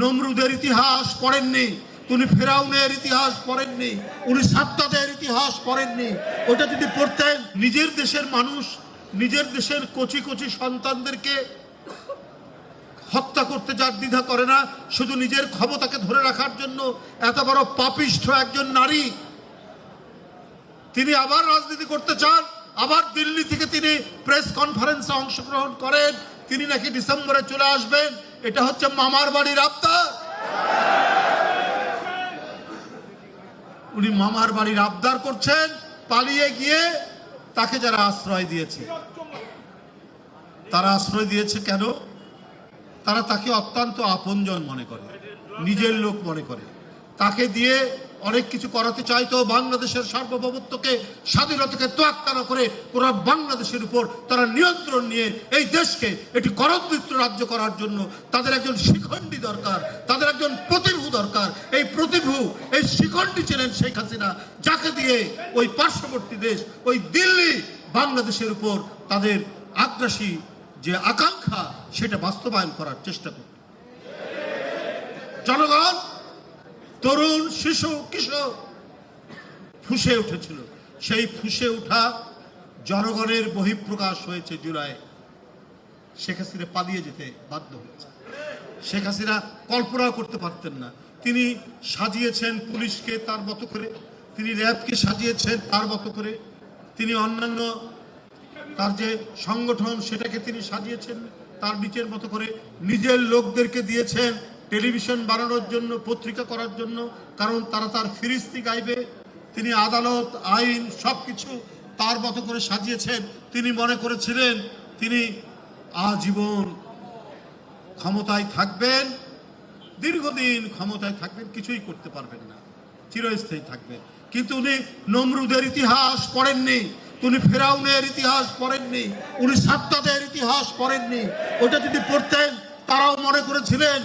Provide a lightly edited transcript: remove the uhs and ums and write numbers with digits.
নমরুদের ইতিহাস পড়েননি, উনি ফেরাউনের ইতিহাস পড়েননি, উনি সাদ্দাদের ইতিহাস পড়েননি। ওটা যদি পড়তেন, নিজের দেশের মানুষ, নিজের দেশের কচি কচি সন্তানদেরকে হত্যা করতে যার দ্বিধা করে না, শুধু নিজের ক্ষমতাকে ধরে রাখার জন্য এত বড় পাপিষ্ঠ একজন নারী, তিনি আবার রাজনীতি করতে চান। আবার দিল্লি থেকে তিনি প্রেস কনফারেন্সে অংশগ্রহণ করেন, তিনি নাকি ডিসেম্বরে চলে আসবেন। এটা হচ্ছে মামার বাড়ির আবদার। উনি মামার বাড়ির আবদার করছেন, পালিয়ে গিয়ে তাকে যারা আশ্রয় দিয়েছে, তারা আশ্রয় দিয়েছে কেন? তারা তাকে অত্যন্ত আপনজন মনে করে, নিজের লোক মনে করে। তাকে দিয়ে অনেক কিছু করাতে চাইতো। বাংলাদেশের সার্বভৌমত্বকে, স্বাধীনতাকে তোয়াক্কা না করে পুরো বাংলাদেশের উপর তারা নিয়ন্ত্রণ নিয়ে এই দেশকে একটি করদৃষ্ট রাজ্য করার জন্য তাদের একজন শিখণ্ডী দরকার, তাদের একজন প্রতিভু দরকার। এই প্রতিভু, এই শিখণ্ডী ছিলেন শেখ হাসিনা, যাকে দিয়ে ওই পার্শ্ববর্তী দেশ, ওই দিল্লি বাংলাদেশের উপর তাদের আগ্রাসী যে আকাঙ্ক্ষা সেটা বাস্তবায়ন করার চেষ্টা করত। জনগণ, তরুণ, শিশু, কিশোর ফুঁসে উঠেছিল। সেই ফুঁসে উঠা জনগণের বহিঃপ্রকাশ হয়েছে জুলাই। শেখ হাসিনা পালিয়ে যেতে বাধ্য হয়েছে। শেখ হাসিনা কল্পনাও করতে পারতেন না। তিনি সাজিয়েছেন পুলিশকে তার মতো করে, তিনি র্যাবকে সাজিয়েছেন তার মতো করে, তিনি অন্যান্য তার যে সংগঠন সেটাকে তিনি সাজিয়েছেন তার নিজের মতো করে, নিজের লোকদেরকে দিয়েছেন টেলিভিশন বানানোর জন্য, পত্রিকা করার জন্য, কারণ তারা তার ফিরিস্তি গাইবে। তিনি আদালত, আইন সবকিছু তার মতো করে সাজিয়েছেন। তিনি মনে করেছিলেন তিনি আজীবন ক্ষমতায় থাকবেন, দীর্ঘদিন ক্ষমতায় থাকবেন, কিছুই করতে পারবেন না, চিরস্থায়ী থাকবেন। কিন্তু উনি নমরুদের ইতিহাস পড়েননি, উনি ফেরাউনের ইতিহাস পড়েননি, উনি সাদ্দাদের ইতিহাস পড়েননি। ওটা যদি পড়তেন, তারাও মনে করেছিলেন